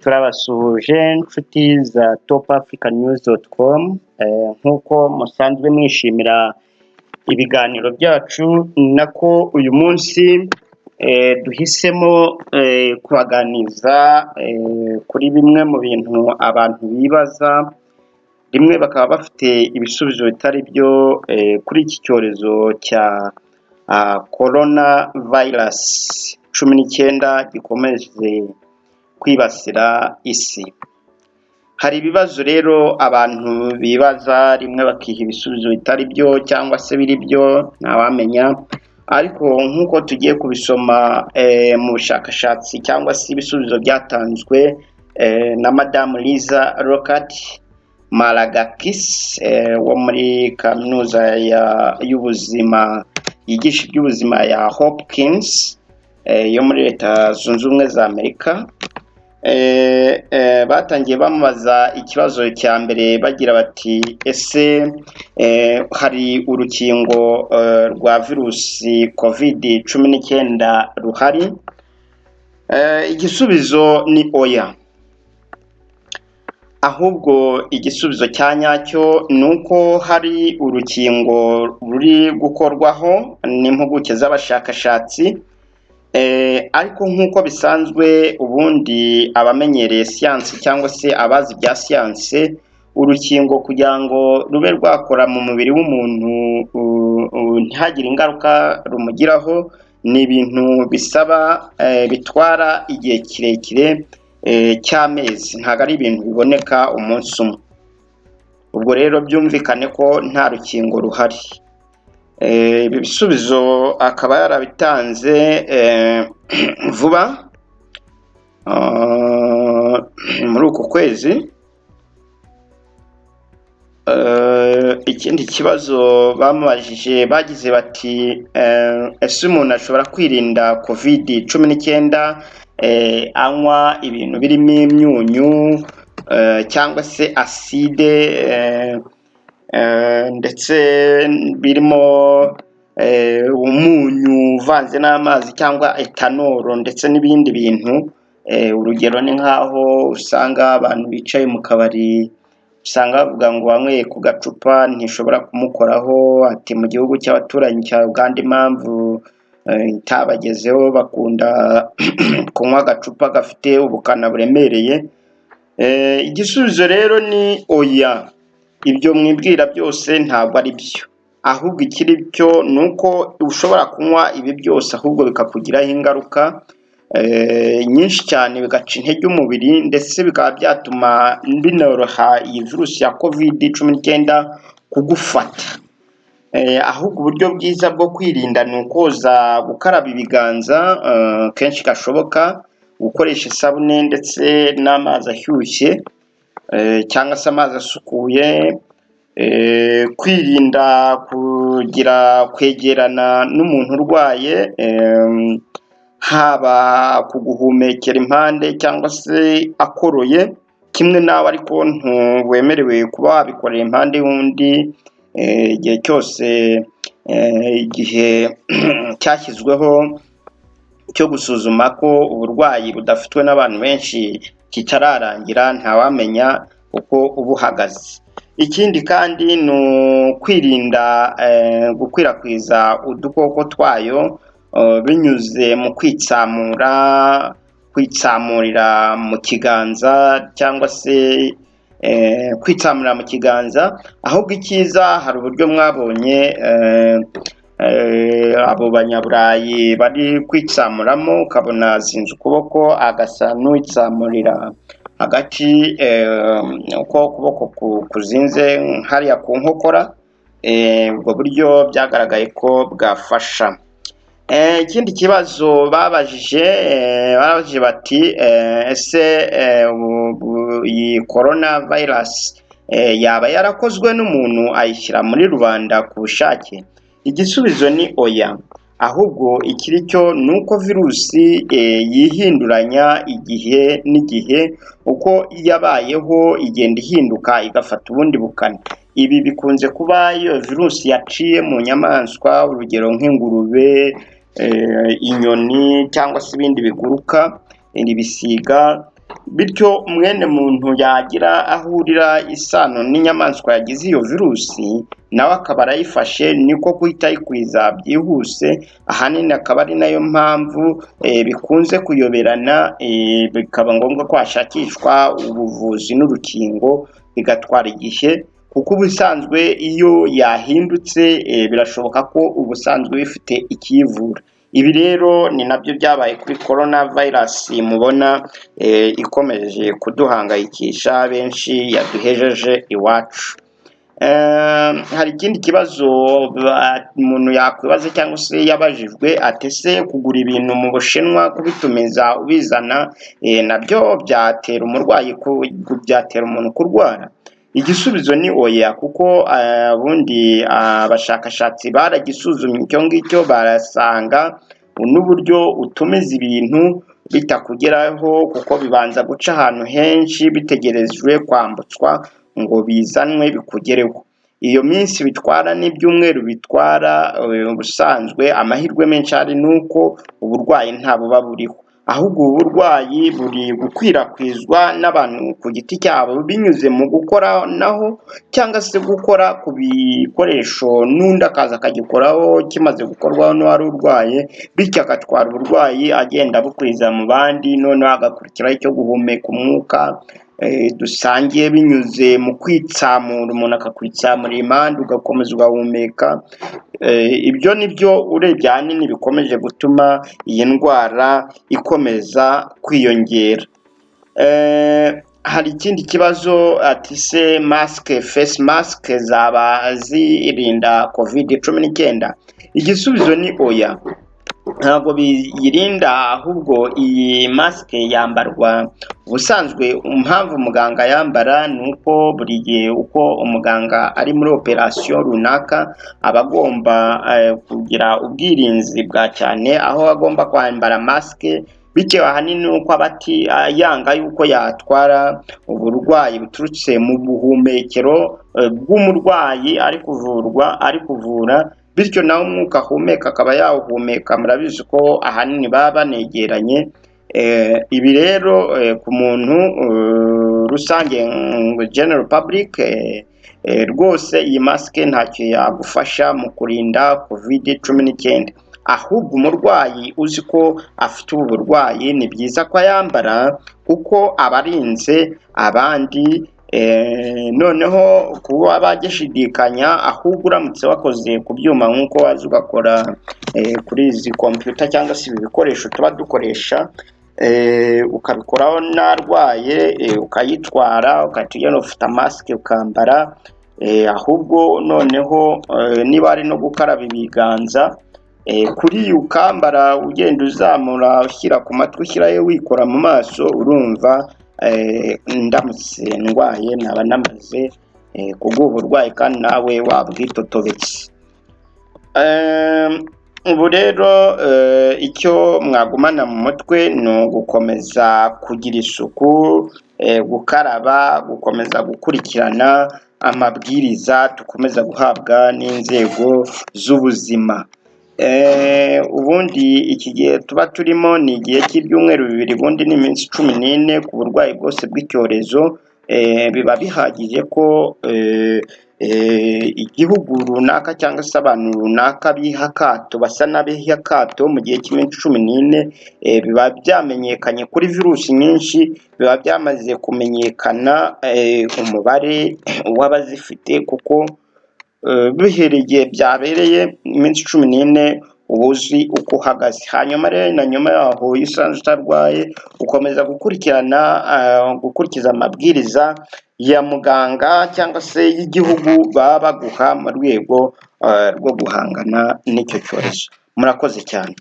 Turabasuhuje inshuti za topafricanews.com, nk'uko musanzwe mwishimira ibiganiro byacu, nako uyu munsi duhisemo kubaganiza kuri bimwe mu bintu abantu bibaza, rimwe bakaba bafite ibisubizo bitari byo kuri iki cyorezo cya corona virus 19 gikomeje kwibasira isi. Hari ibibazo rero abantu bibaza, rimwe bakiha ibisubizo bitari byo cyangwa se biri byo ntawamenya, ariko nk'uko tugiye kubisoma mu bushakashatsi cyangwa se ibisubizo byatanzwe na Madamu Liza Rokat Malagakis wo muri kaminuza y'ubuzima yigisha iby'ubuzima ya Hopkins yo muri Leta Zunze Ubumwe za Amerika. Batangiye bamubaza ikibazo cya mbere bagira bati ese hari urukingo rwa virusi COVID-19 ruhari? Igisubizo ni oya. Ahubwo igisubizo cya nyacyo ni uko hari urukingo ruri gukorwaho n'impuguke z'abashakashatsi, ariko nk'uko bisanzwe ubundi abamenyereye siyansi cyangwa se abazi bya siyansi, urukingo kugira ngo rube rwakora mu mubiri w'umuntu ntihagire ingaruka rumugiraho, ni ibintu bisaba bitwara igihe kirekire cy'amezi, ntabwo ari ibintu biboneka umunsi umwe. Ubwo rero byumvikane ko nta rukingo ruhari. Ibi bisubizo akaba yarabitanze vuba muri uku kwezi. Ikindi kibazo bamubajije bagize bati ese umuntu ashobora kwirinda COVID-19 anywa ibintu birimo imyunyu cyangwa se acide ndetse birimo umunyu uvanze n'amazi cyangwa etanoro ndetse n'ibindi bintu. Urugero ni nk'aho usanga abantu bicaye mu kabari, usanga bavuga ngo wanyweye ku gacupa ntishobora kumukoraho, ati mu gihugu cy'abaturanyi cya Uganda impamvu itabagezeho bakunda kunywa agacupa gafite ubukana buremereye. Igisubizo rero ni oya. Ibyo mwibwira byose ntabwo ari byo, ahubwo ikiri byo ni uko ushobora kunywa ibi byose ahubwo bikakugiraho ingaruka nyinshi cyane, bigaca intege umubiri ndetse bikaba byatuma binoroha iyi virusi ya COVID-19 kugufata. Ahubwo uburyo bwiza bwo kwirinda ni ukoza, gukaraba ibiganza kenshi gashoboka, gukoresha isabune ndetse n'amazi ashyushye cyangwa se amazi asukuye, kwirinda kwegerana n'umuntu urwaye, haba kuguhumekera impande cyangwa se akoroye, kimwe nawe ariko ntiwemerewe kuba wabikorera impande y'undi igihe cyose igihe cyashyizweho cyo gusuzuma ko uburwayi budafitwe n'abantu benshi kitararangira, ntawamenya uko ubuhagaze. Ikindi kandi ni ukwirinda gukwirakwiza udukoko twayo binyuze mu kwitsamurira mu kiganza cyangwa se kwitsamurira mu kiganza. Ahubwo icyiza, hari uburyo mwabonye abo banyaburayi bari kwitsamuramo, ukabona azinze ukuboko agasa n'uwitsamurira hagati, uko ukuboko kuzinze hariya ku nkokora. Ubwo buryo byagaragaye ko bwafasha. Ikindi kibazo babajije bati ese iyi corona virus yaba yarakozwe n'umuntu ayishyira muri rubanda ku bushake? Igisubizo ni oya. Ahubwo ikiri cyo ni uko virusi yihinduranya igihe n'igihe, uko yabayeho igenda ihinduka igafata ubundi bukana. Ibi bikunze kuba iyo virusi yaciye mu nyamaswa, urugero nk'ingurube, inyoni cyangwa se ibindi biguruka. ibisiga, bityo mwene muntu yagira ahurira isano n'inyamaswa yagize iyo virusi nawe akaba arayifashe, niko guhita ayikwiza byihuse. Ahanini akaba ari nayo mpamvu bikunze kuyoberana, bikaba ngombwa ko hashakishwa ubuvuzi n'urukingo, bigatwara igihe kuko ubusanzwe iyo yahindutse birashoboka ko ubusanzwe bifite ikiyivura. Ibi rero ni nabyo byabaye kuri corona virus mubona ikomeje kuduhangayikisha, benshi yaduhejeje iwacu. Hari ikindi kibazo umuntu yakwibaza cyangwa se yabajijwe, ati ese kugura ibintu mu Bushinwa kubitumiza ubizana nabyo byatera umurwayi, byatera umuntu kurwara? Igisubizo ni oya, kuko ubundi abashakashatsi baragisuzumye icyo ngicyo, barasanga n'uburyo utumiza ibintu bitakugeraho, kuko bibanza guca ahantu henshi bitegerejwe kwambutswa ngo bizanwe bikugereho. Iyo minsi bitwara n'ibyumweru bitwara, ubusanzwe amahirwe menshi ari nuko uburwayi ntabuba buriho, ahubwo ubu burwayi buri gukwirakwizwa n'abantu ku giti cyabo binyuze mu gukoranaho cyangwa se gukora ku bikoresho, n'undi akaza akagikoraho kimaze gukorwaho n'uwari urwaye, bityo agatwara uburwayi agenda abukwiza mu bandi, noneho hagakurikiraho icyo guhumeka umwuka dusangiye binyuze mu kwitsamura, umuntu akakwitsamura impande ugakomeza ugahumeka. Ibyo ni byo urebye ahanini bikomeje gutuma iyi ndwara ikomeza kwiyongera. Hari ikindi kibazo, ati se face mask zaba zirinda COVID-19? Igisubizo ni oya, ntabwo biyirinda, ahubwo iyi masike yambarwa ubusanzwe. Impamvu umuganga yambara ni uko buri gihe uko umuganga ari muri operasiyo runaka aba agomba kugira ubwirinzi bwa cyane, aho agomba kwambara masike, bitewe ahanini nuko aba yanga yuko yatwara uburwayi buturutse mu buhumekero bw'umurwayi ari kuvura, bityo nawe umwuka ahumeka akaba yawuhumeka. Murabizi ko ahanini baba banegeranye. Ibi rero ku muntu rusange, general public, rwose iyi masike ntacyo yagufasha mu kurinda COVID-19, ahubwo umurwayi uzi ko afite ubu burwayi ni byiza ko ayambara kuko aba arinze abandi. Noneho kuba bagishidikanya, ahubwo uramutse wakoze ku byuma nk'uko waza ugakora kuri izi computer cyangwa se ibi bikoresho tuba dukoresha, ukabikoraho narwaye, ukayitwara ukatugenda ufite masike ukambara, ahubwo noneho niba ari no gukaraba ibiganza, kuri ukambara ugenda uzamura ushyira ku matwi, ushyirayo wikora mu maso, urumva ndamutse ndwaye naba namaze kubw'ubu burwayi kandi nawe wabwitotobetse. Ubu rero icyo mwagumana mu mutwe ni ugukomeza kugira isuku, gukaraba, gukomeza gukurikirana amabwiriza dukomeza guhabwa n'inzego z'ubuzima. Ubundi iki gihe tuba turimo ni igihe cy'ibyumweru 2, ubundi ni iminsi 14 ku burwayi bwose bw'icyorezo. Biba bihagije ko igihugu runaka cyangwa se abantu runaka biha akato, basa n'abiha akato mu gihe cy'iminsi 14. Biba byamenyekanye kuri virusi nyinshi, biba byamaze kumenyekana umubare w'abazifite, kuko bihereye igihe byabereye iminsi 14 uba uzi uko uhagaze. Hanyuma rero na nyuma yaho iyo usanze utarwaye, ukomeza gukurikiza amabwiriza ya muganga cyangwa se y'igihugu baba baguha mu rwego rwo guhangana n'icyo cyorezo. Murakoze cyane.